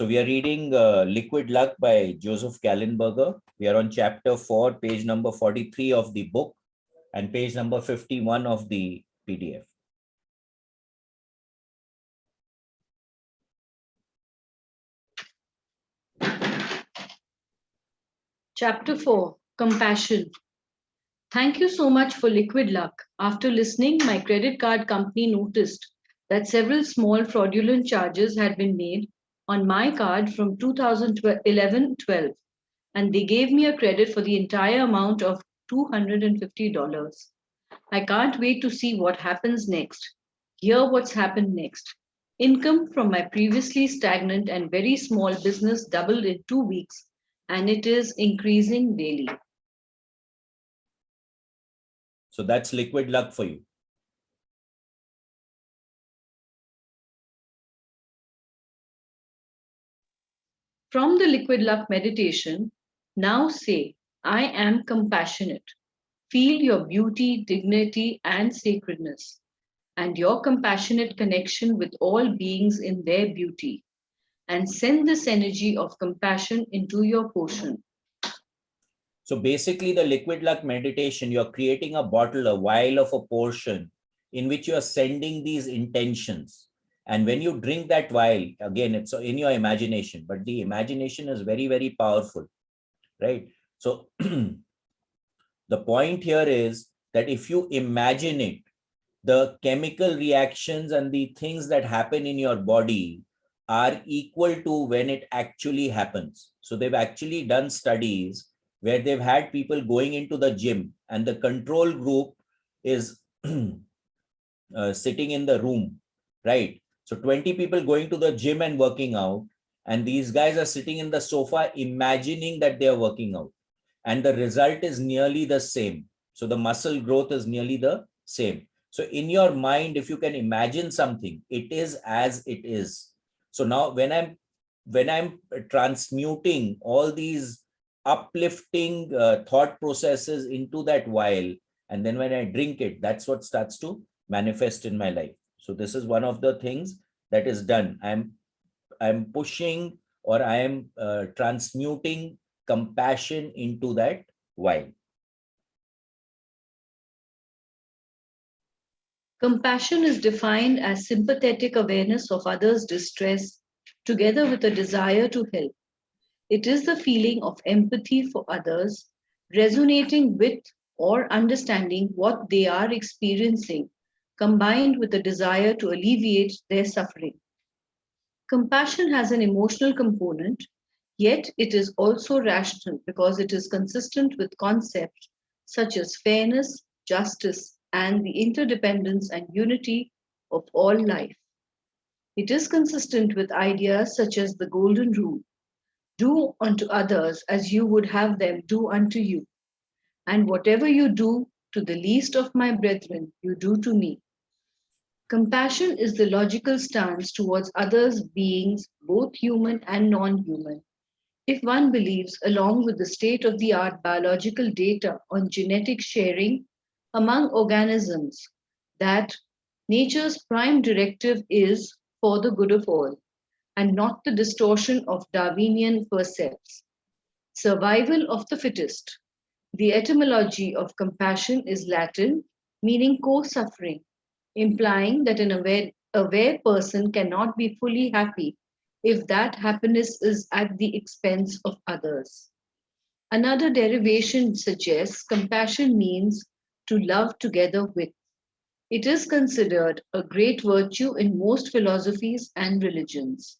So we are reading Liquid Luck by Joseph Gallenberger. We are on chapter 4, page number 43 of the book and page number 51 of the PDF. Chapter 4, Compassion. Thank you so much for Liquid Luck. After listening, my credit card company noticed that several small fraudulent charges had been made on my card from 2011-12, and they gave me a credit for the entire amount of $250. I can't wait to see what happens next. Hear what's happened next. Income from my previously stagnant and very small business doubled in 2 weeks, and it is increasing daily. So that's Liquid Luck for you. From the Liquid Luck meditation, now say, I am compassionate. Feel your beauty, dignity, and sacredness, and your compassionate connection with all beings in their beauty, and send this energy of compassion into your portion. So basically the Liquid Luck meditation, you're creating a bottle, a vial of a portion in which you are sending these intentions. And when you drink that vial, again, it's in your imagination, but the imagination is very, very powerful, right? So the point here is that if you imagine it, the chemical reactions and the things that happen in your body are equal to when it actually happens. So they've actually done studies where they've had people going into the gym and the control group is sitting in the room, right? So 20 people going to the gym and working out, and these guys are sitting in the sofa imagining that they are working out, and the result is nearly the same. So the muscle growth is nearly the same. So in your mind, if you can imagine something, it is as it is. So now when I'm transmuting all these uplifting thought processes into that vial, and then when I drink it, that's what starts to manifest in my life. So this is one of the things that is done. I'm pushing, or I am transmuting compassion into that vial. Compassion is defined as sympathetic awareness of others' distress together with a desire to help. It is the feeling of empathy for others, resonating with or understanding what they are experiencing, combined with a desire to alleviate their suffering. Compassion has an emotional component, yet it is also rational because it is consistent with concepts such as fairness, justice, and the interdependence and unity of all life. It is consistent with ideas such as the Golden Rule: do unto others as you would have them do unto you, and whatever you do to the least of my brethren, you do to me. Compassion is the logical stance towards others' beings, both human and non human. If one believes, along with the state of the art biological data on genetic sharing among organisms, that nature's prime directive is for the good of all, and not the distortion of Darwinian percepts. Survival of the fittest. The etymology of compassion is Latin, meaning co suffering, implying that an aware person cannot be fully happy if that happiness is at the expense of others. Another derivation suggests compassion means to love together with. It is considered a great virtue in most philosophies and religions.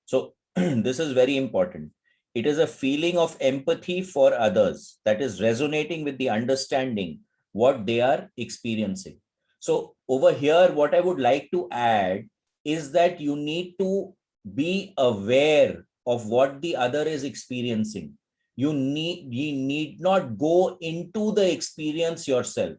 So this is very important. It is a feeling of empathy for others that is resonating with the understanding what they are experiencing. So over here, what I would like to add is that you need to be aware of what the other is experiencing. You need not go into the experience yourself,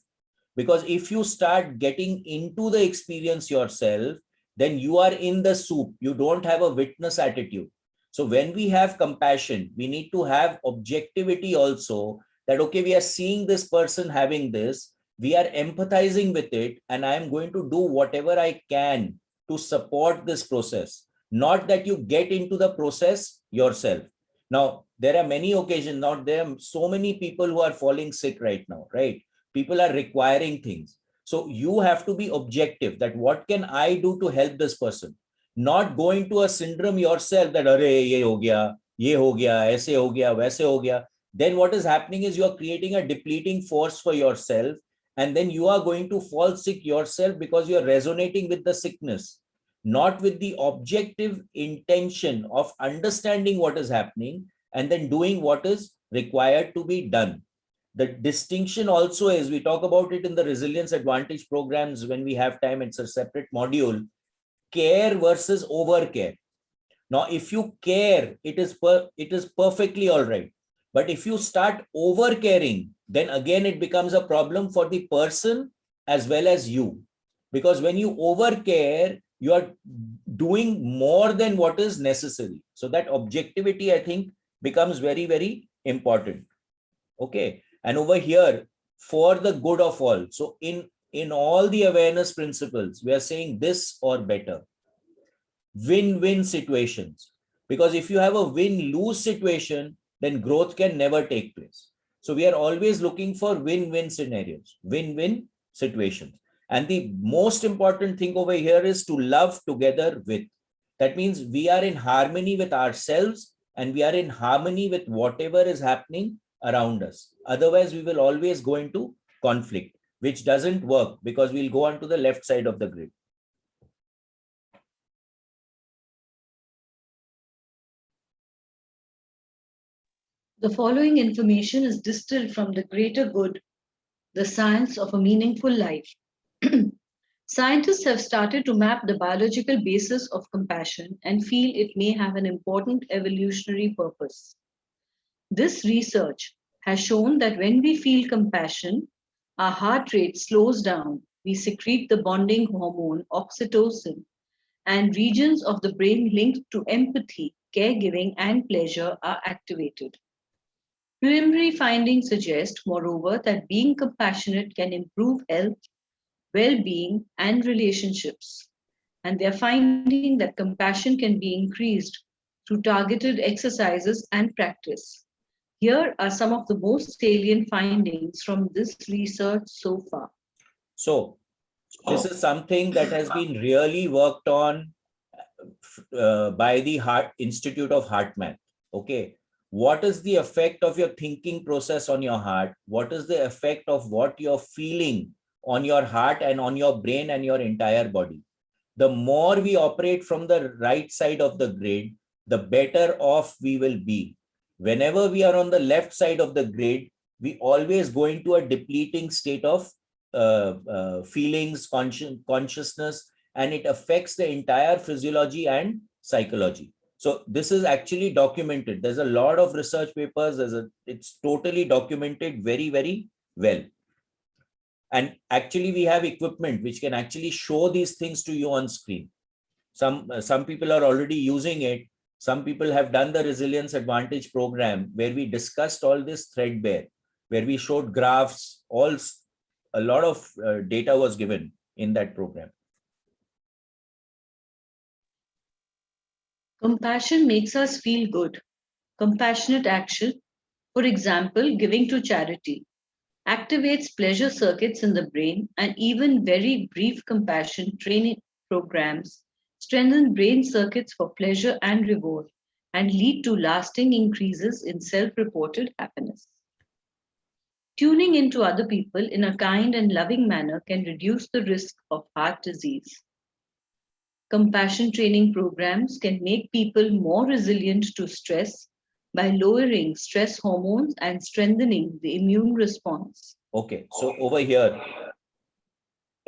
because if you start getting into the experience yourself, then you are in the soup. You don't have a witness attitude. So when we have compassion, we need to have objectivity also, that, okay, we are seeing this person having this, we are empathizing with it, and I am going to do whatever I can to support this process. not that you get into the process yourself. Now, there are many occasions, now there are so many people who are falling sick right now, right? People are requiring things. So you have to be objective that what can I do to help this person? Not go into a syndrome yourself that, Arey, ye ho gaya, aise ho gaya, waise ho gaya. Then what is happening is you are creating a depleting force for yourself, and then you are going to fall sick yourself because you are resonating with the sickness, not with the objective intention of understanding what is happening and then doing what is required to be done. The distinction also is, we talk about it in the resilience advantage programs when we have time, it's a separate module, care versus over care. Now, if you care, it is perfectly all right. But if you start over caring, then again it becomes a problem for the person as well as you. Because when you over care, you are doing more than what is necessary. So that objectivity, I think, becomes very, very important. Okay. And over here, for the good of all. So in all the awareness principles, we are saying this or better. Win-win situations. Because if you have a win-lose situation, then growth can never take place. So we are always looking for win-win scenarios, win-win situations. And the most important thing over here is to love together with. That means we are in harmony with ourselves and we are in harmony with whatever is happening around us. Otherwise, we will always go into conflict, which doesn't work because we'll go on to the left side of the grid. The following information is distilled from The Greater Good, the Science of a Meaningful Life. Scientists have started to map the biological basis of compassion and feel it may have an important evolutionary purpose. This research has shown that when we feel compassion, our heart rate slows down, we secrete the bonding hormone oxytocin, and regions of the brain linked to empathy, caregiving, and pleasure are activated. Preliminary findings suggest, moreover, that being compassionate can improve health, well-being, and relationships. And they are finding that compassion can be increased through targeted exercises and practice. Here are some of the most salient findings from this research so far. So this is something that has been really worked on by the Heart Institute of HeartMath. Okay. What is the effect of your thinking process on your heart? What is the effect of what you're feeling on your heart and on your brain and your entire body? The more we operate from the right side of the grid, the better off we will be. Whenever we are on the left side of the grid, we always go into a depleting state of feelings, consciousness, and it affects the entire physiology and psychology. So this is actually documented. There's a lot of research papers. It's totally documented very, very well. And actually, we have equipment which can actually show these things to you on screen. Some people are already using it. Some people have done the Resilience Advantage program where we discussed all this threadbare, where we showed graphs, a lot of data was given in that program. Compassion makes us feel good. Compassionate action, for example, giving to charity, activates pleasure circuits in the brain, and even very brief compassion training programs strengthen brain circuits for pleasure and reward and lead to lasting increases in self-reported happiness. Tuning into other people in a kind and loving manner can reduce the risk of heart disease. Compassion training programs can make people more resilient to stress by lowering stress hormones and strengthening the immune response. Okay, so over here,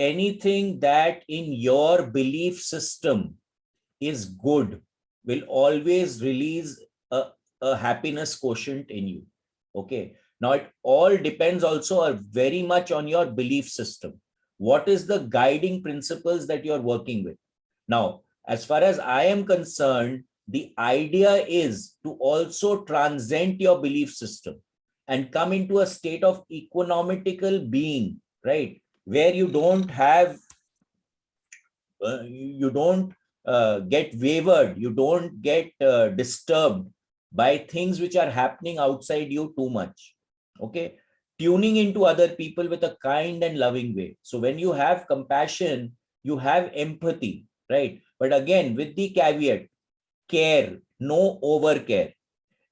anything that in your belief system is good will always release a happiness quotient in you. Okay, now it all depends also very much on your belief system. What is the guiding principles that you're working with? Now, as far as I am concerned, the idea is to also transcend your belief system and come into a state of economical being, right? Where you don't have, you don't get wavered. You don't get disturbed by things which are happening outside you too much. Okay. Tuning into other people with a kind and loving way. So when you have compassion, you have empathy, right? But again, with the caveat, care, no over care.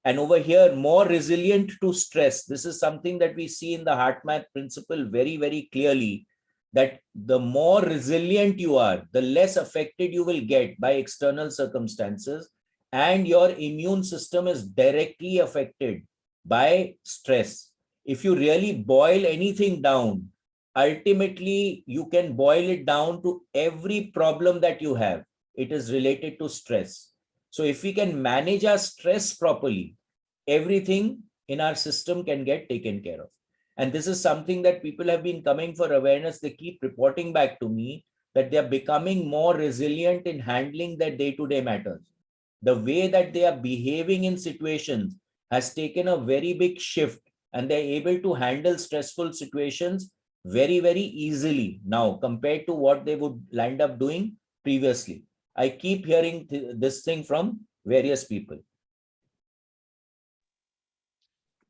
And over here, more resilient to stress. This is something that we see in the HeartMath principle very, very clearly, that the more resilient you are, the less affected you will get by external circumstances, and your immune system is directly affected by stress. If you really boil anything down, ultimately you can boil it down to every problem that you have. It is related to stress. So if we can manage our stress properly, everything in our system can get taken care of. And this is something that people have been coming for awareness. They keep reporting back to me that they are becoming more resilient in handling their day-to-day matters. The way that they are behaving in situations has taken a very big shift, and they're able to handle stressful situations very, very easily now compared to what they would land up doing previously. I keep hearing this thing from various people.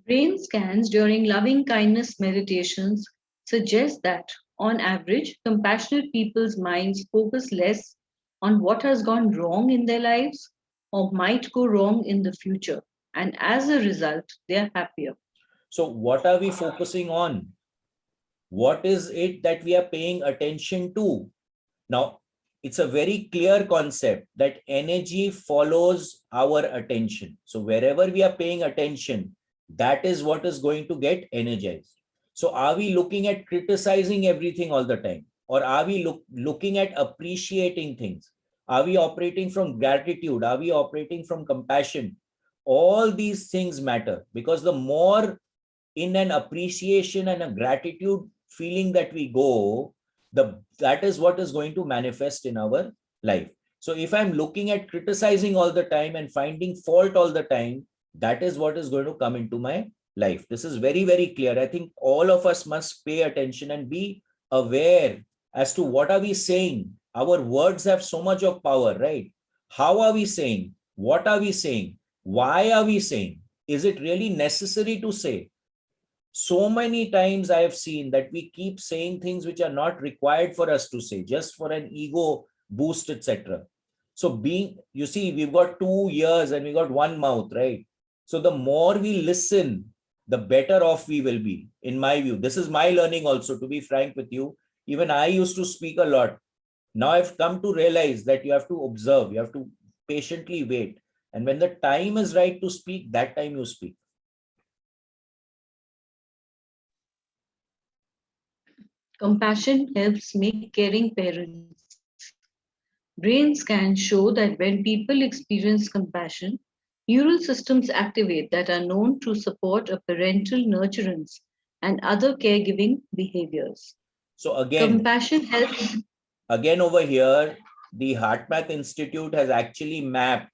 Brain scans during loving kindness meditations suggest that, on average, compassionate people's minds focus less on what has gone wrong in their lives or might go wrong in the future. And as a result, they are happier. So, what are we focusing on? What is it that we are paying attention to? Now, it's a very clear concept that energy follows our attention. So, wherever we are paying attention, that is what is going to get energized. So, are we looking at criticizing everything all the time? Or are we looking at appreciating things? Are we operating from gratitude? Are we operating from compassion? All these things matter, because the more in an appreciation and a gratitude feeling that we go, that is what is going to manifest in our life. So if I'm looking at criticizing all the time and finding fault all the time, that is what is going to come into my life. This is very, very clear. I think all of us must pay attention and be aware as to what are we saying. Our words have so much of power, right? How are we saying? What are we saying? Why are we saying? Is it really necessary to say? So many times I have seen that we keep saying things which are not required for us to say, just for an ego boost, etc. So you see, we've got 2 ears and we got one mouth, right? So the more we listen, the better off we will be, in my view. This is my learning also, to be frank with you. Even I used to speak a lot. Now I've come to realize that you have to observe, you have to patiently wait. And when the time is right to speak, that time you speak. Compassion helps make caring parents. Brain scans show that when people experience compassion, neural systems activate that are known to support a parental nurturance and other caregiving behaviors. So Compassion helps. again over here, the HeartMath Institute has actually mapped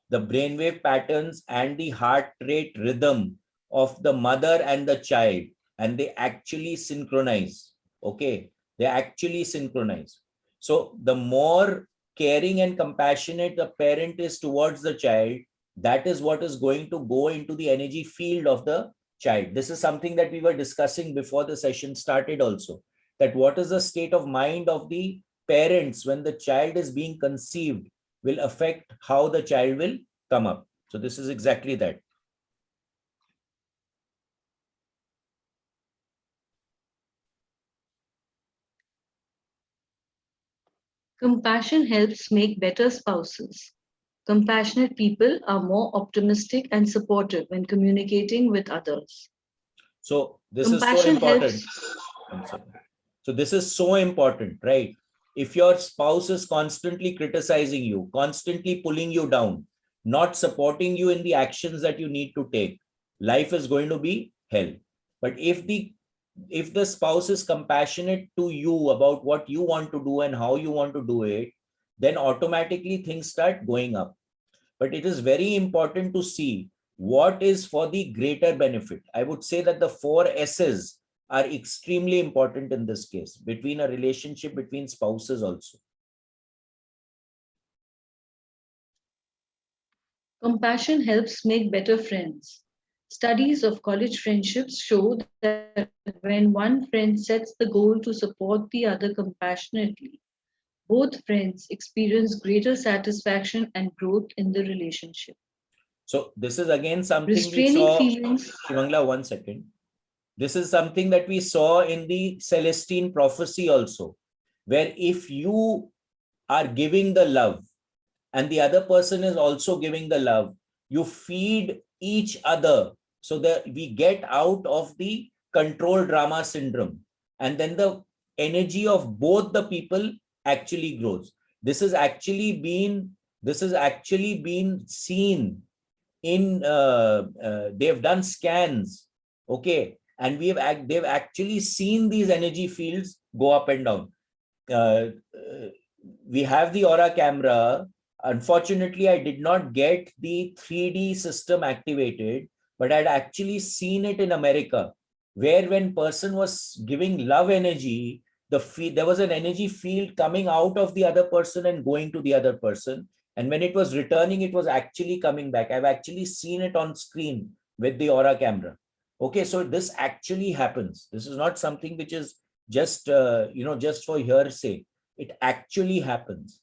the brainwave patterns and the heart rate rhythm of the mother and the child, and they actually synchronize. Okay, they actually synchronize. So the more caring and compassionate the parent is towards the child, that is what is going to go into the energy field of the child. This is something that we were discussing before the session started also, that what is the state of mind of the parents when the child is being conceived will affect how the child will come up. So this is exactly that. Compassion helps make better spouses. Compassionate people are more optimistic and supportive when communicating with others. So this is so Compassion important. helps. So this is so important, right? If your spouse is constantly criticizing you, constantly pulling you down, not supporting you in the actions that you need to take, life is going to be hell. But if the spouse is compassionate to you about what you want to do and how you want to do it, then automatically things start going up. But it is very important to see what is for the greater benefit. I would say that the 4 S's are extremely important in this case, between a relationship between spouses also. Compassion helps make better friends. Studies of college friendships show that when one friend sets the goal to support the other compassionately, both friends experience greater satisfaction and growth in the relationship. So this is again something we Restraining saw. feelings. Shivangla, 1 second. This is something that we saw in the Celestine prophecy also, where if you are giving the love and the other person is also giving the love, you feed each other so that we get out of the control drama syndrome. And then the energy of both the people actually grows. This is actually been seen in they've done scans, okay, and they've actually seen these energy fields go up and down. uh, uh, we have the aura camera. Unfortunately, I did not get the 3D system activated, but I'd actually seen it in America, where when person was giving love energy, there was an energy field coming out of the other person and going to the other person. And when it was returning, it was actually coming back. I've actually seen it on screen with the aura camera. Okay, so this actually happens. This is not something which is just just for hearsay. It actually happens.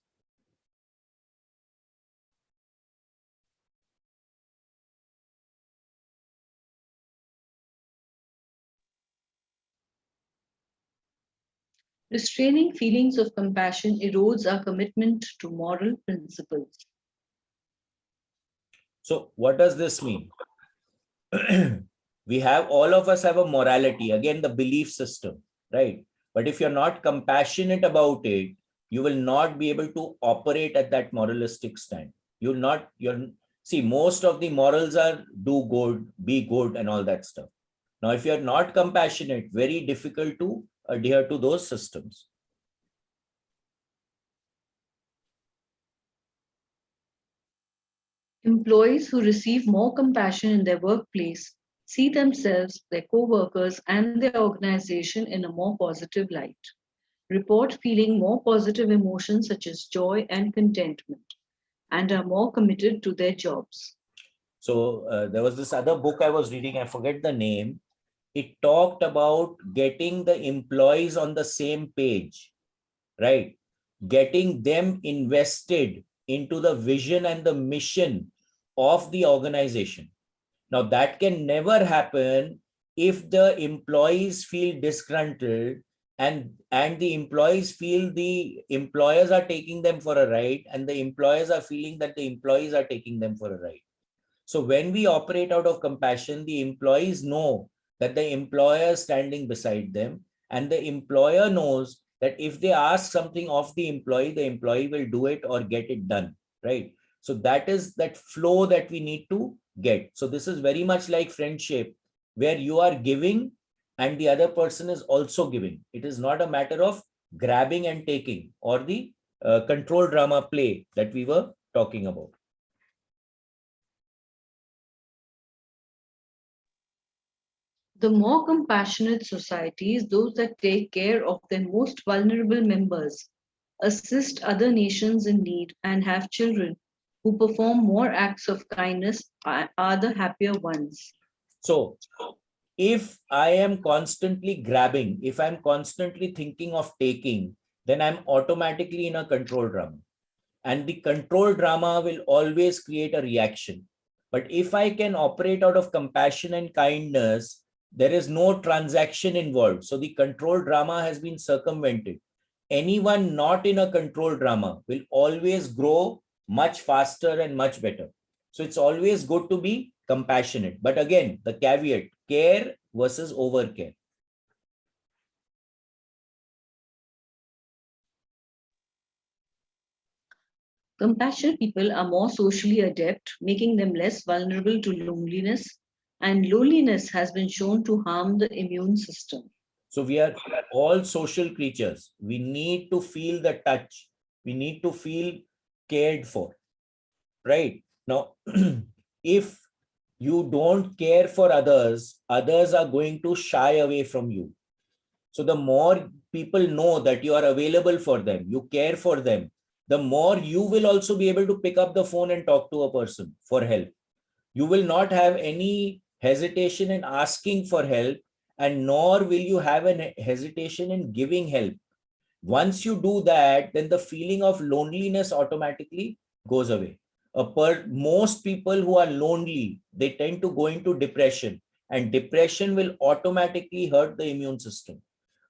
Restraining feelings of compassion erodes our commitment to moral principles. So what does this mean? We have, all of us have a morality, again the belief system, right? But if you're not compassionate about it, you will not be able to operate at that moralistic stand. You're see, most of the morals are do good, be good, and all that stuff. Now if you're not compassionate, very difficult to adhere to those systems. Employees who receive more compassion in their workplace see themselves, their co-workers, and their organization in a more positive light. Report feeling more positive emotions such as joy and contentment, and are more committed to their jobs. So there was this other book I was reading, I forget the name. It talked about getting the employees on the same page, right? Getting them invested into the vision and the mission of the organization. Now, that can never happen if the employees feel disgruntled, and the employees feel the employers are taking them for a ride, and the employers are feeling that the employees are taking them for a ride. So when we operate out of compassion, the employees know that the employer is standing beside them, and the employer knows that if they ask something of the employee will do it or get it done, right? So that is that flow that we need to get. So this is very much like friendship, where you are giving and the other person is also giving. It is not a matter of grabbing and taking, or the control drama play that we were talking about. The more compassionate societies, those that take care of their most vulnerable members, assist other nations in need, and have children who perform more acts of kindness are the happier ones. So if I am constantly grabbing, if I'm constantly thinking of taking, then I'm automatically in a control drama. And the control drama will always create a reaction. But if I can operate out of compassion and kindness, there is no transaction involved. So the control drama has been circumvented. Anyone not in a control drama will always grow much faster and much better. So it's always good to be compassionate. But again, the caveat, care versus overcare. Compassionate people are more socially adept, making them less vulnerable to loneliness, and loneliness has been shown to harm the immune system. So we are all social creatures. We need to feel the touch. We need to feel cared for, right? Now, if you don't care for others, others are going to shy away from you. So the more people know that you are available for them, you care for them, the more you will also be able to pick up the phone and talk to a person for help. You will not have any hesitation in asking for help, and nor will you have a hesitation in giving help. Once you do that, then the feeling of loneliness automatically goes away. Most people who are lonely, they tend to go into depression, and depression will automatically hurt the immune system.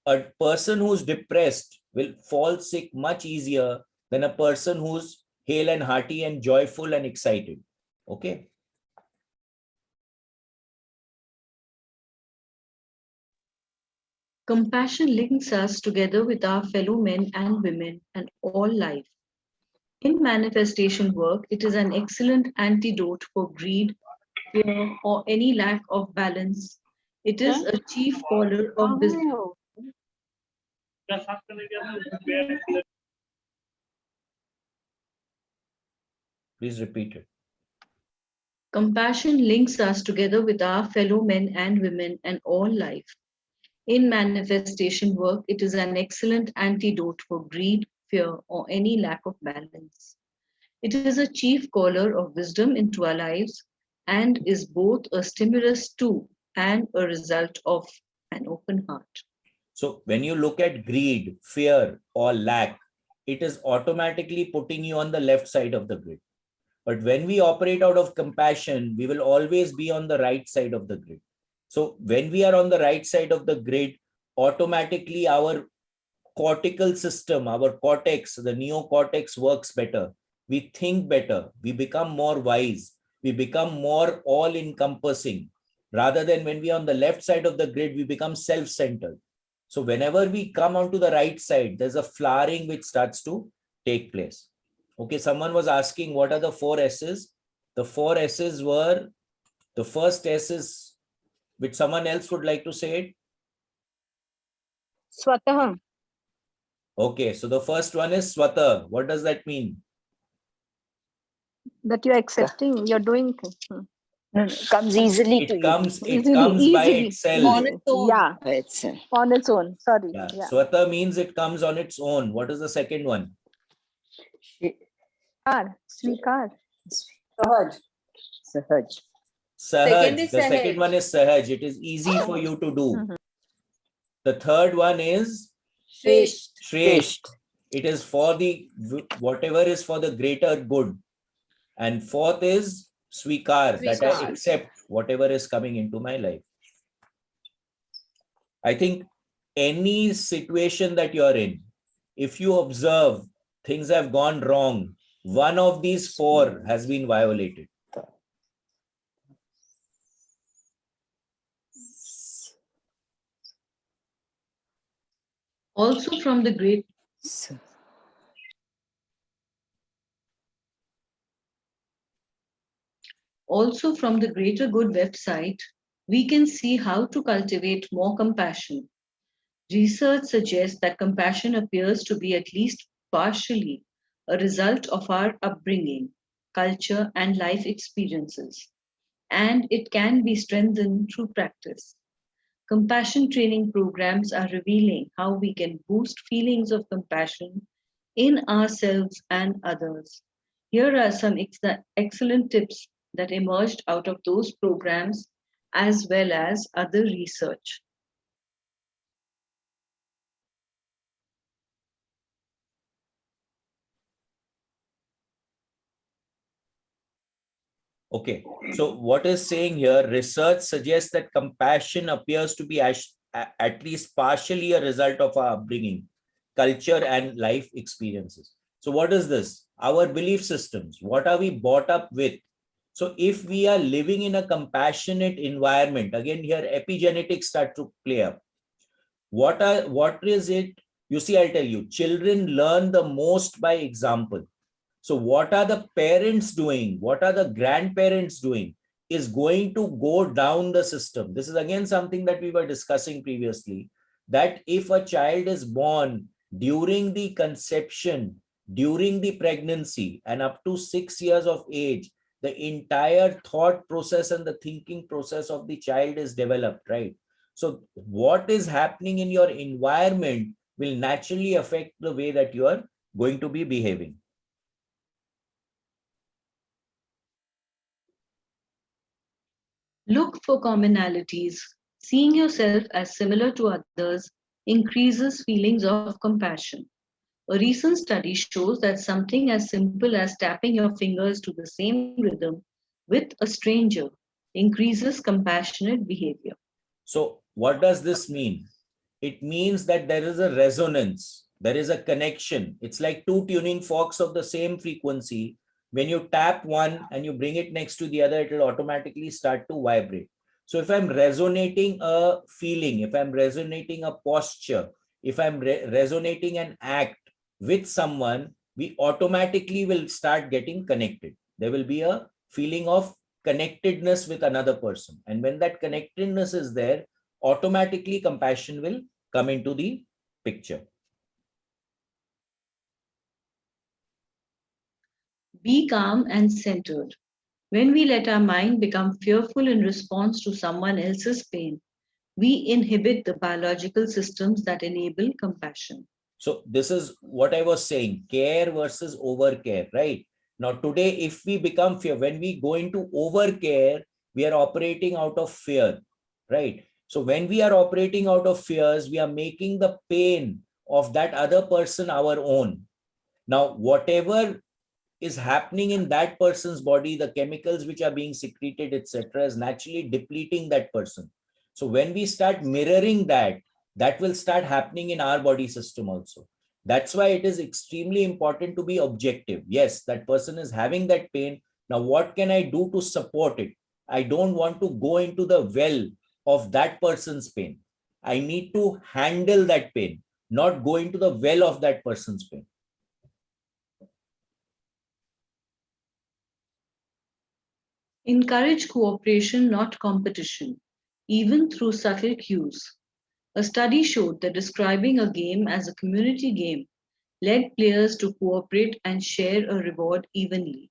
A person who's depressed will fall sick much easier than a person who's hale and hearty and joyful and excited. Okay. Compassion links us together with our fellow men and women and all life. In manifestation work, it is an excellent antidote for greed, fear, or any lack of balance. It is a chief caller of wisdom. Please repeat it. Compassion links us together with our fellow men and women and all life. In manifestation work, it is an excellent antidote for greed, fear, or any lack of balance. It is a chief caller of wisdom into our lives and is both a stimulus to and a result of an open heart. So when you look at greed, fear, or lack, it is automatically putting you on the left side of the grid. But when we operate out of compassion, we will always be on the right side of the grid. So when we are on the right side of the grid, automatically our cortical system, our cortex, the neocortex works better. We think better. We become more wise. We become more all-encompassing. Rather than when we are on the left side of the grid, we become self-centered. So whenever we come onto the right side, there's a flowering which starts to take place. Okay, someone was asking what are the 4 S's? The 4 S's were, the first S is, which someone else would like to say it? Swatah. Okay, so the first one is Swata. What does that mean? That you're accepting, you're doing things. No, comes easily to It you. comes Easily, by easily. itself. On its own. Yeah, It's on its own. Sorry. Yeah. Yeah. Swata means it comes on its own. What is the second one? Sweekar. Sahaj. Sahaj. Sahaj. is The Sahaj. second one is Sahaj. It is easy for you to do. Mhm. The third one is Shresht. Shresht. It is for the, whatever is for the greater good. And fourth is Swikar, that I Swikar. accept whatever is coming into my life. I think any situation that you're in, if you observe things have gone wrong, one of these 4 has been violated. Also from the great Also from the Greater Good website, we can see how to cultivate more compassion. Research suggests that compassion appears to be at least partially a result of our upbringing, culture, and life experiences, and it can be strengthened through practice. Compassion training programs are revealing how we can boost feelings of compassion in ourselves and others. Here are some excellent tips that emerged out of those programs as well as other research. Okay, so what is saying here, research suggests that compassion appears to be at least partially a result of our upbringing, culture, and life experiences. So what is this? Our belief systems. What are we brought up with? So if we are living in a compassionate environment, again here epigenetics start to play up. What is it? You see, I'll tell you, children learn the most by example. So what are the parents doing? What are the grandparents doing? Is going to go down the system. This is again something that we were discussing previously, that if a child is born during the conception, during the pregnancy, and up to 6 years of age, the entire thought process and the thinking process of the child is developed, right? So what is happening in your environment will naturally affect the way that you are going to be behaving. Look for commonalities. Seeing yourself as similar to others increases feelings of compassion. A recent study shows that something as simple as tapping your fingers to the same rhythm with a stranger increases compassionate behavior. So what does this mean? It means that there is a resonance, there is a connection. It's like two tuning forks of the same frequency. When you tap one and you bring it next to the other, it will automatically start to vibrate. So if I'm resonating a feeling, if I'm resonating a posture, if I'm resonating an act with someone, we automatically will start getting connected. There will be a feeling of connectedness with another person. And when that connectedness is there, automatically compassion will come into the picture. Be calm and centered. When we let our mind become fearful in response to someone else's pain, we inhibit the biological systems that enable compassion. So this is what I was saying, care versus overcare, right? Now today, if we become fear, when we go into overcare, we are operating out of fear, right? So when we are operating out of fears, we are making the pain of that other person our own. Now, whatever is happening in that person's body, the chemicals which are being secreted, etc., is naturally depleting that person. So when we start mirroring that, that will start happening in our body system also. That's why it is extremely important to be objective. Yes, that person is having that pain. Now, what can I do to support it? I don't want to go into the well of that person's pain. I need to handle that pain, not go into the well of that person's pain. Encourage cooperation, not competition, even through subtle cues. A study showed that describing a game as a community game led players to cooperate and share a reward evenly.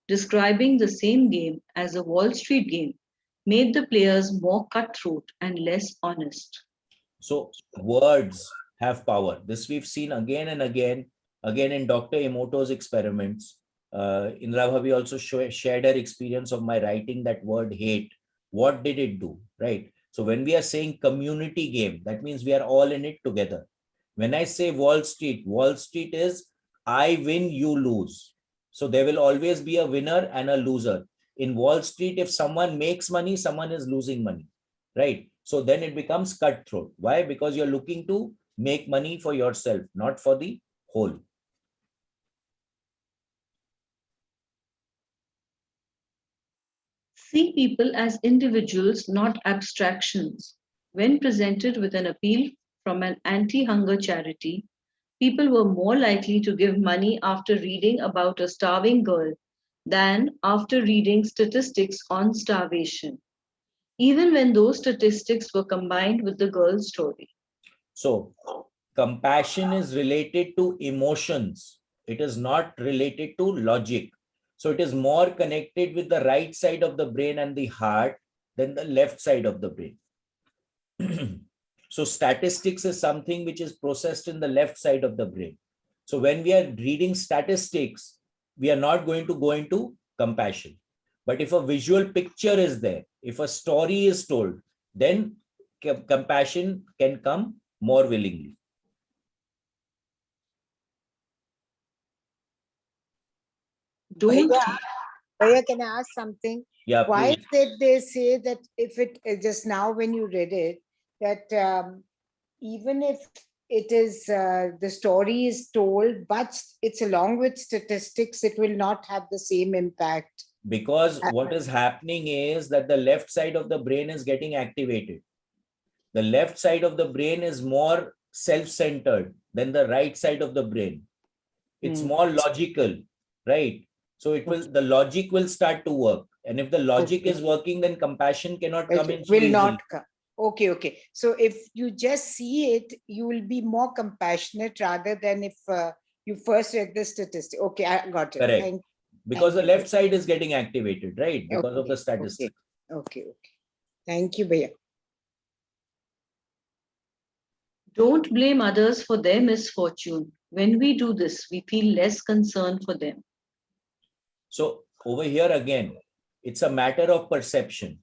Describing the same game as a Wall Street game made the players more cutthroat and less honest. So words have power. This we've seen again and again in Dr. Emoto's experiments. Indra Bhavi also shared her experience of my writing that word hate. What did it do, right? So when we are saying community game, that means we are all in it together. When I say Wall Street is I win, you lose. So there will always be a winner and a loser. In Wall Street, if someone makes money, someone is losing money, right? So then it becomes cutthroat. Why? Because you're looking to make money for yourself, not for the whole. See people as individuals, not abstractions. When presented with an appeal from an anti hunger charity, people were more likely to give money after reading about a starving girl than after reading statistics on starvation, even when those statistics were combined with the girl's story. So compassion is related to emotions. It is not related to logic. So it is more connected with the right side of the brain and the heart than the left side of the brain. So statistics is something which is processed in the left side of the brain. So when we are reading statistics, we are not going to go into compassion. But if a visual picture is there, if a story is told, then compassion can come more willingly. Don't. Bhaiya, can I ask something? Yeah, Why please. did they say that if it just now when you read it, that even if it is the story is told, but it's along with statistics, it will not have the same impact. Because what is happening is that the left side of the brain is getting activated. The left side of the brain is more self-centered than the right side of the brain. It's more logical, right? So it will, the logic will start to work. And if the logic is working, then compassion cannot come in. It will not come. Okay, okay. So if you just see it, you will be more compassionate rather than if you first read the statistic. Okay, I got it. Correct. Because the left side is getting activated, right? Because of the statistics. Okay, okay. Thank you, Bhaiya. Don't blame others for their misfortune. When we do this, we feel less concern for them. So over here again, it's a matter of perception.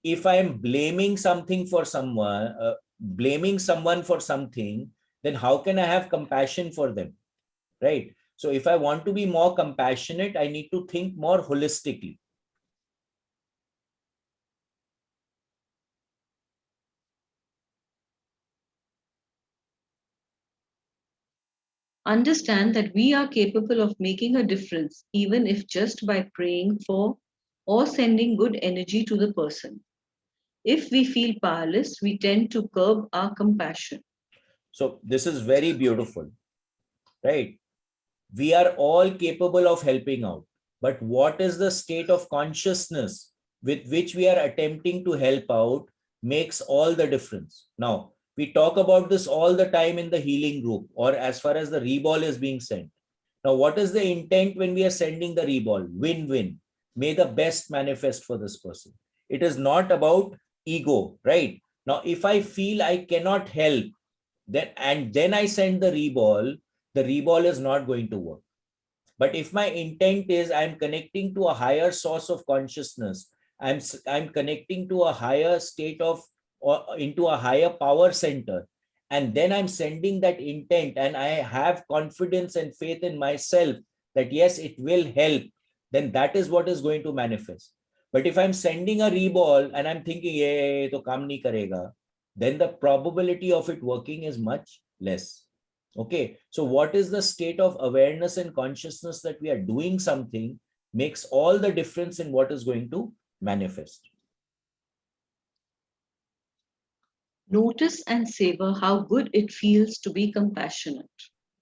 if I am blaming something for someone, blaming someone for something, then how can I have compassion for them? Right? So if I want to be more compassionate, I need to think more holistically. Understand that we are capable of making a difference, even if just by praying for or sending good energy to the person. If we feel powerless, we tend to curb our compassion. So this is very beautiful, right? We are all capable of helping out, but what is the state of consciousness with which we are attempting to help out makes all the difference. Now, we talk about this all the time in the healing group, or as far as the reball is being sent. Now, what is the intent when we are sending the reball? Win-win. May the best manifest for this person. It is not about ego, right? Now, if I feel I cannot help, then I send the reball is not going to work. But if my intent is I'm connecting to a higher source of consciousness, I'm connecting to a higher state of, or into a higher power center, and then I'm sending that intent, and I have confidence and faith in myself that yes, it will help, then that is what is going to manifest. But if I'm sending a reball and I'm thinking, ye to kaam nahi karega, then the probability of it working is much less. Okay, so what is the state of awareness and consciousness that we are doing something makes all the difference in what is going to manifest. Notice and savor how good it feels to be compassionate.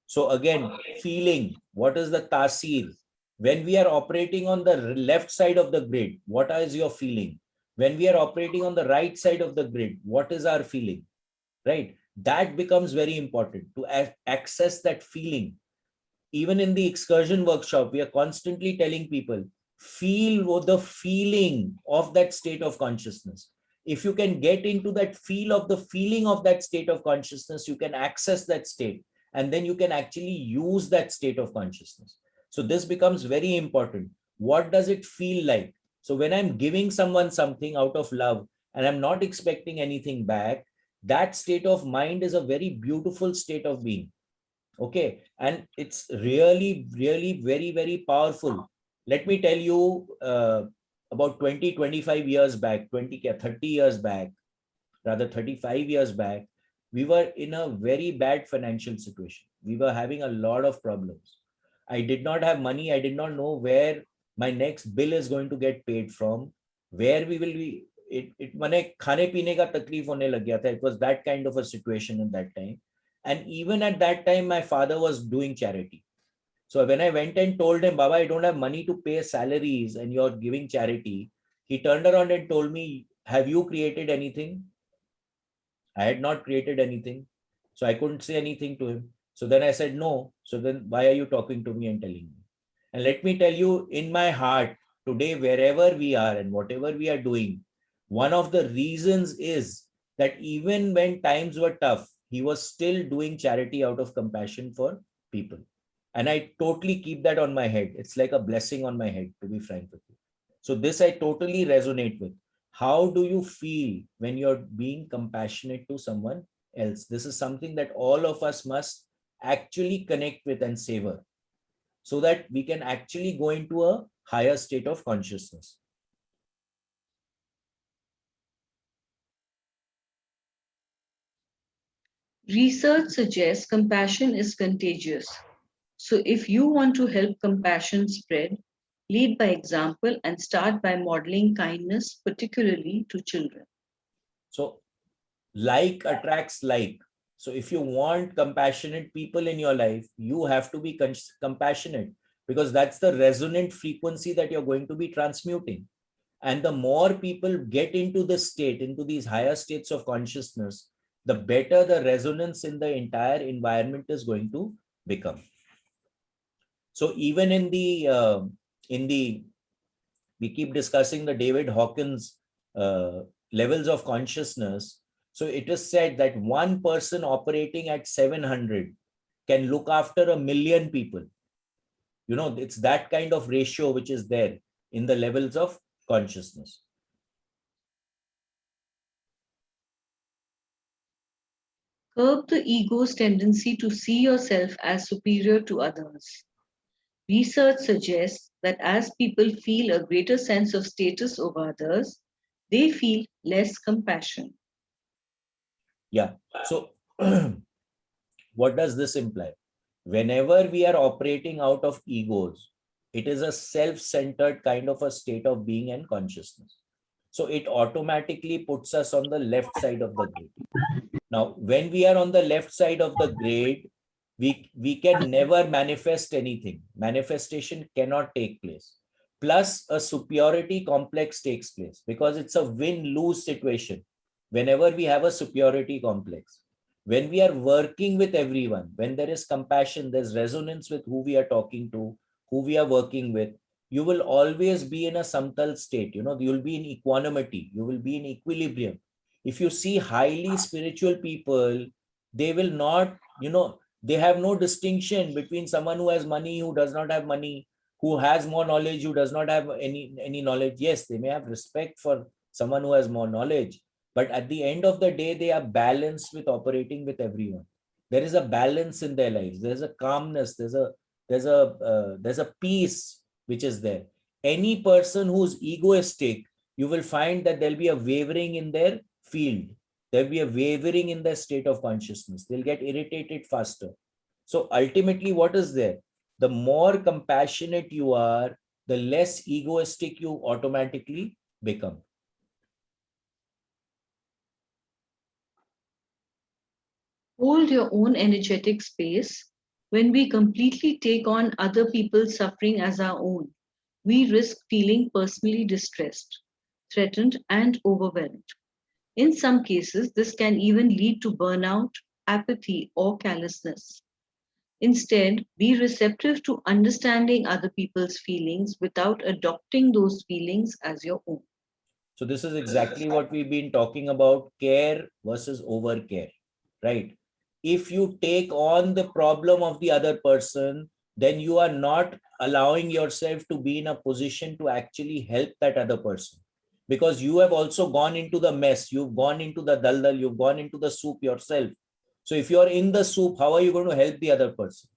So again, feeling, what is the tasir? When we are operating on the left side of the grid, what is your feeling? When we are operating on the right side of the grid, what is our feeling? Right? That becomes very important to access that feeling. Even in the excursion workshop, we are constantly telling people, feel the feeling of that state of consciousness. If you can get into that feel of the feeling of that state of consciousness, you can access that state, and then you can actually use that state of consciousness. So this becomes very important. What does it feel like? So when I'm giving someone something out of love and I'm not expecting anything back, that state of mind is a very beautiful state of being. Okay, and it's really very, very powerful. Let me tell you, about 20-25 years back, 30 years back, rather 35 years back, we were in a very bad financial situation. We were having a lot of problems. I did not have money. I did not know where my next bill is going to get paid from, where we will be. It mane khane peene ka takleef hone lag gaya tha. It was that kind of a situation at that time. And even at that time, my father was doing charity. So when I went and told him, Baba, I don't have money to pay salaries and you're giving charity, he turned around and told me, have you created anything? I had not created anything. So I couldn't say anything to him. So then I said, no. So then why are you talking to me and telling me? And let me tell you, in my heart, today, wherever we are and whatever we are doing, one of the reasons is that even when times were tough, he was still doing charity out of compassion for people. And I totally keep that on my head. It's like a blessing on my head, to be frank with you. So this I totally resonate with. How do you feel when you're being compassionate to someone else? This is something that all of us must actually connect with and savor, so that we can actually go into a higher state of consciousness. Research suggests compassion is contagious. So if you want to help compassion spread, lead by example and start by modeling kindness, particularly to children. So like attracts like. So if you want compassionate people in your life, you have to be compassionate, because that's the resonant frequency that you're going to be transmuting. And the more people get into this state, into these higher states of consciousness, the better the resonance in the entire environment is going to become. So even in the, we keep discussing the David Hawkins levels of consciousness. So it is said that one person operating at 700 can look after 1,000,000 people. You know, it's that kind of ratio which is there in the levels of consciousness. Curb the ego's tendency to see yourself as superior to others. Research suggests that as people feel a greater sense of status over others, they feel less compassion. Yeah. So, what does this imply? Whenever we are operating out of egos, it is a self-centered kind of a state of being and consciousness. So it automatically puts us on the left side of the grade. Now, when we are on the left side of the grade, we can never manifest anything. Manifestation cannot take place. Plus, a superiority complex takes place because it's a win-lose situation whenever we have a superiority complex. When we are working with everyone, when there is compassion, there's resonance with who we are talking to, who we are working with, you will always be in a samtal state. You know, you'll be in equanimity, you will be in equilibrium. If you see highly spiritual people, they will not, they have no distinction between someone who has money, who does not have money, who has more knowledge, who does not have any knowledge. Yes, they may have respect for someone who has more knowledge, but at the end of the day, they are balanced with operating with everyone. There is a balance in their lives. There's a calmness. There's a peace which is there. Any person who's egoistic, you will find that there'll be a wavering in their field. There'll be a wavering in their state of consciousness. They'll get irritated faster. So ultimately, what is there? The more compassionate you are, the less egoistic you automatically become. Hold your own energetic space. When we completely take on other people's suffering as our own, we risk feeling personally distressed, threatened, and overwhelmed. In some cases, this can even lead to burnout, apathy, or callousness. Instead, be receptive to understanding other people's feelings without adopting those feelings as your own. So this is exactly what we've been talking about, care versus overcare, right? If you take on the problem of the other person, then you are not allowing yourself to be in a position to actually help that other person, because you have also gone into the mess, you've gone into the daldal, you've gone into the soup yourself. So if you're in the soup, how are you going to help the other person?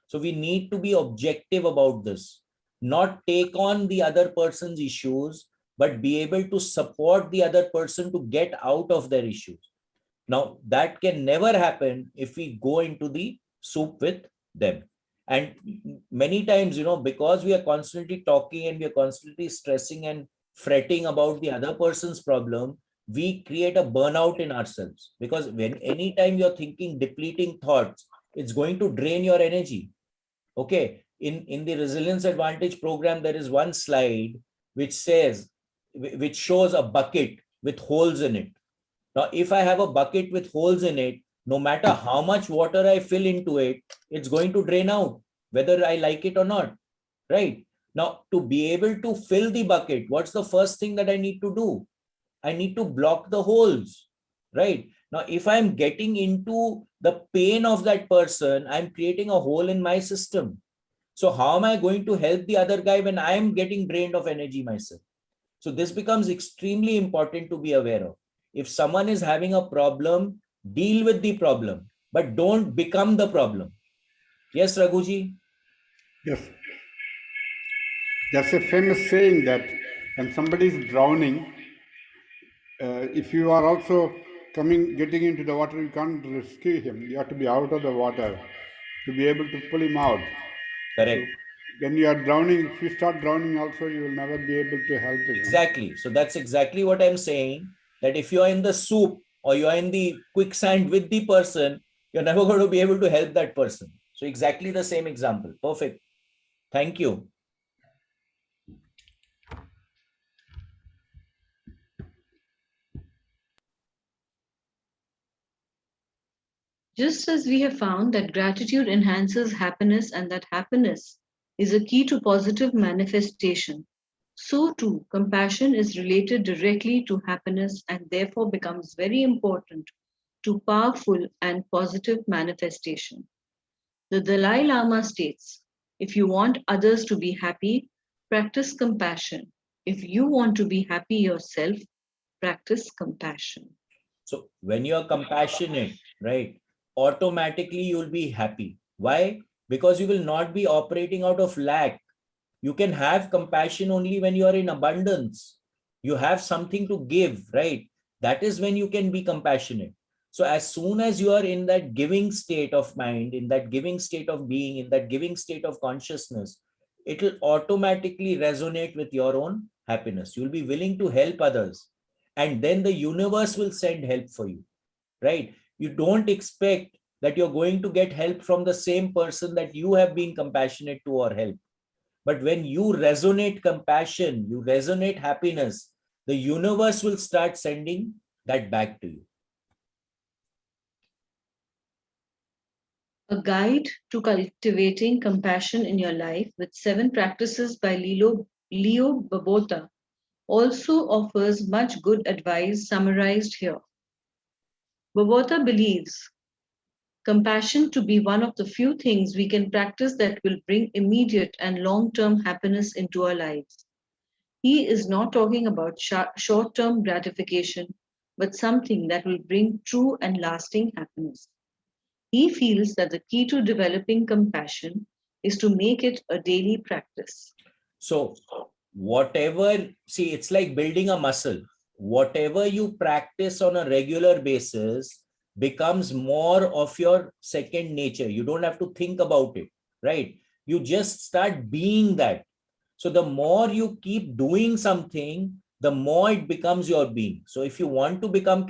So we need to be objective about this, not take on the other person's issues, but be able to support the other person to get out of their issues. Now, that can never happen if we go into the soup with them. And many times, because we are constantly talking and we are constantly stressing and fretting about the other person's problem, we create a burnout in ourselves. Because when anytime you're thinking depleting thoughts, it's going to drain your energy. Okay, in the resilience advantage program, there is one slide which shows a bucket with holes in it. Now, if I have a bucket with holes in it, no matter how much water I fill into it, it's going to drain out, whether I like it or not, right? Now, to be able to fill the bucket, what's the first thing that I need to do? I need to block the holes, right? Now, if I'm getting into the pain of that person, I'm creating a hole in my system. So how am I going to help the other guy when I'm getting drained of energy myself? So this becomes extremely important to be aware of. If someone is having a problem, deal with the problem, but don't become the problem. Yes, Raghuji? Yes. There's a famous saying that when somebody is drowning, if you are also getting into the water, you can't rescue him. You have to be out of the water to be able to pull him out. Correct. So when you are drowning, if you start drowning also, you will never be able to help him. Exactly. So that's exactly what I'm saying, that if you are in the soup or you are in the quicksand with the person, you're never going to be able to help that person. So exactly the same example. Perfect. Thank you. Just as we have found that gratitude enhances happiness and that happiness is a key to positive manifestation, so too compassion is related directly to happiness and therefore becomes very important to powerful and positive manifestation. The Dalai Lama states, if you want others to be happy, practice compassion. If you want to be happy yourself, practice compassion. So when you are compassionate, right, automatically you'll be happy. Why? Because you will not be operating out of lack. You can have compassion only when you are in abundance. You have something to give, right? That is when you can be compassionate. So as soon as you are in that giving state of mind, in that giving state of being, in that giving state of consciousness, it will automatically resonate with your own happiness. You'll be willing to help others. And then the universe will send help for you, right? You don't expect that you're going to get help from the same person that you have been compassionate to or help. But when you resonate compassion, you resonate happiness, the universe will start sending that back to you. A guide to cultivating compassion in your life with 7 practices by Leo Babauta also offers much good advice summarized here. Babauta believes compassion to be one of the few things we can practice that will bring immediate and long-term happiness into our lives. He is not talking about short-term gratification, but something that will bring true and lasting happiness. He feels that the key to developing compassion is to make it a daily practice. So whatever, see, it's like building a muscle. Whatever you practice on a regular basis becomes more of your second nature. You don't have to think about it, right? You just start being that. So the more you keep doing something, the more it becomes your being. So if you want to become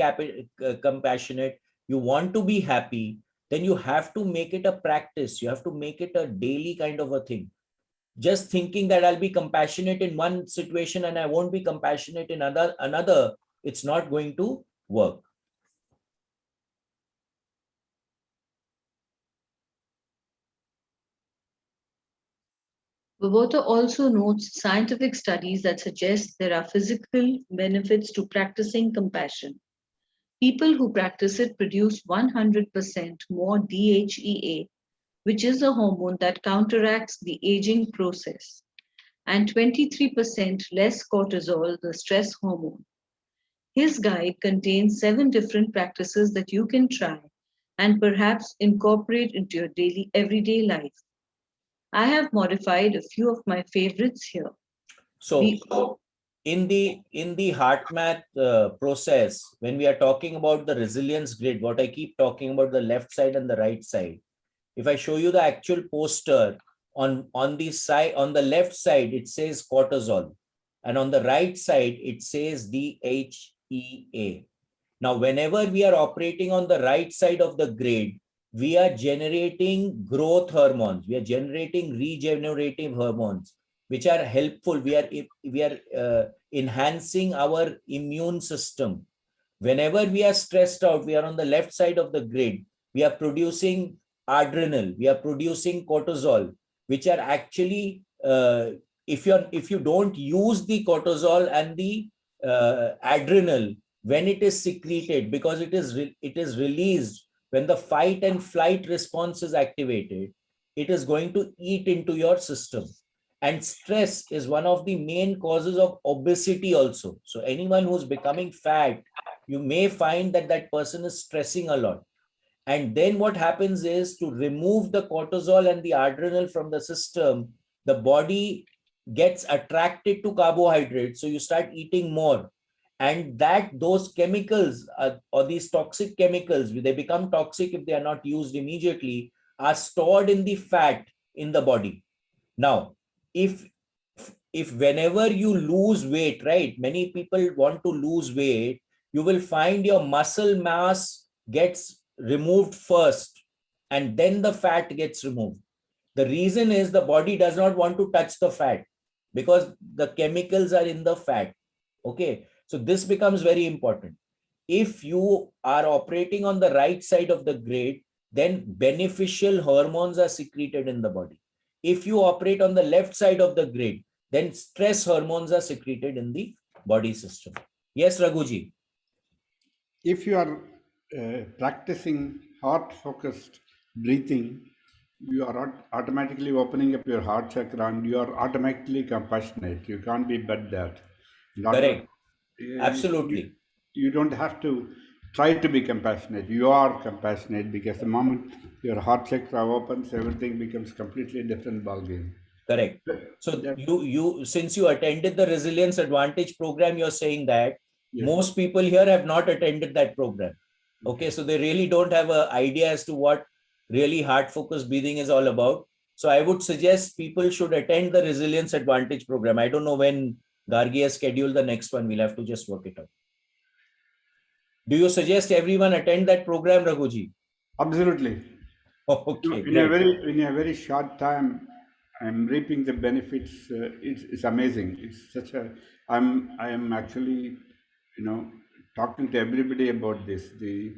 compassionate, you want to be happy, then you have to make it a practice. You have to make it a daily kind of a thing. Just thinking that I'll be compassionate in one situation and I won't be compassionate in another, it's not going to work. Babauta also notes scientific studies that suggest there are physical benefits to practicing compassion. People who practice it produce 100% more DHEA, which is a hormone that counteracts the aging process, and 23% less cortisol, the stress hormone. His guide contains 7 different practices that you can try and perhaps incorporate into your daily everyday life. I have modified a few of my favorites here. So in the HeartMath process, when we are talking about the resilience grid, what I keep talking about, the left side and the right side, if I show you the actual poster, on the side, on the left side it says cortisol, and on the right side it says DHEA. Now whenever we are operating on the right side of the grid, we are generating growth hormones, we are generating regenerative hormones, which are helpful. We are enhancing our immune system. Whenever we are stressed out, we are on the left side of the grid, we are producing adrenal, we are producing cortisol, which are actually, if you don't use the cortisol and the adrenal when it is secreted, because it is released when the fight and flight response is activated, it is going to eat into your system. And stress is one of the main causes of obesity also. So anyone who's becoming fat, you may find that that person is stressing a lot. And then what happens is, to remove the cortisol and the adrenal from the system, the body gets attracted to carbohydrates. So you start eating more. And those chemicals or these toxic chemicals, they become toxic if they are not used immediately, are stored in the fat in the body. Now, if whenever you lose weight, right, many people want to lose weight, you will find your muscle mass gets removed first and then the fat gets removed. The reason is the body does not want to touch the fat because the chemicals are in the fat. Okay, so this becomes very important. If you are operating on the right side of the grid, then beneficial hormones are secreted in the body. If you operate on the left side of the grid, then stress hormones are secreted in the body system. Yes, Raghuji. If you are practicing heart-focused breathing, you are automatically opening up your heart chakra and you are automatically compassionate. You can't be but that. Correct. Absolutely. You don't have to try to be compassionate. You are compassionate because the moment your heart chakra opens, everything becomes completely different ballgame. Correct. So you since you attended the Resilience Advantage program, you're saying that Yes. most people here have not attended that program. Okay, so they really don't have an idea as to what really heart focused breathing is all about. So I would suggest people should attend the Resilience Advantage program. I don't know when Gargi has scheduled the next one. We'll have to just work it out. Do you suggest everyone attend that program, Raghuji? Absolutely. Okay, In a great. very short time, I'm reaping the benefits. It's amazing. It's such a. I am actually, talking to everybody about this. The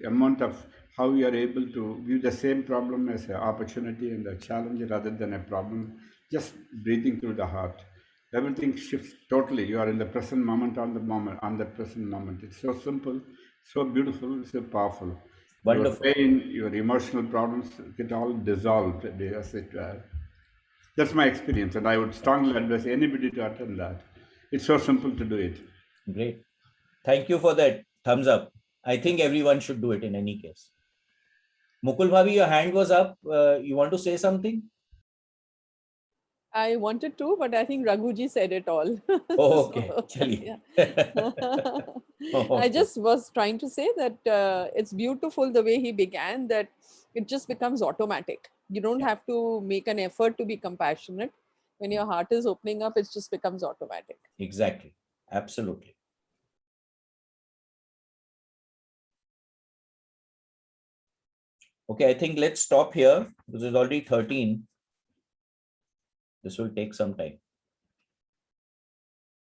amount of how we are able to view the same problem as an opportunity and a challenge rather than a problem. Just breathing through the heart, everything shifts totally. You are in the present moment on the present moment. It's so simple, so beautiful, so powerful. Wonderful. Your pain, your emotional problems get all dissolved, as it were. That's my experience, and I would strongly advise anybody to attend that. It's so simple to do it. Great. Thank you for that thumbs up. I think everyone should do it in any case. Mukul Bhabi, your hand was up. You want to say something? I wanted to, but I think Raghuji said it all. Oh, okay. So, Chaliye. I Okay. just was trying to say that it's beautiful the way he began, that it just becomes automatic. You don't have to make an effort to be compassionate. When your heart is opening up, it just becomes automatic. Exactly. Absolutely. Okay, I think let's stop here. This is already 13. This will take some time.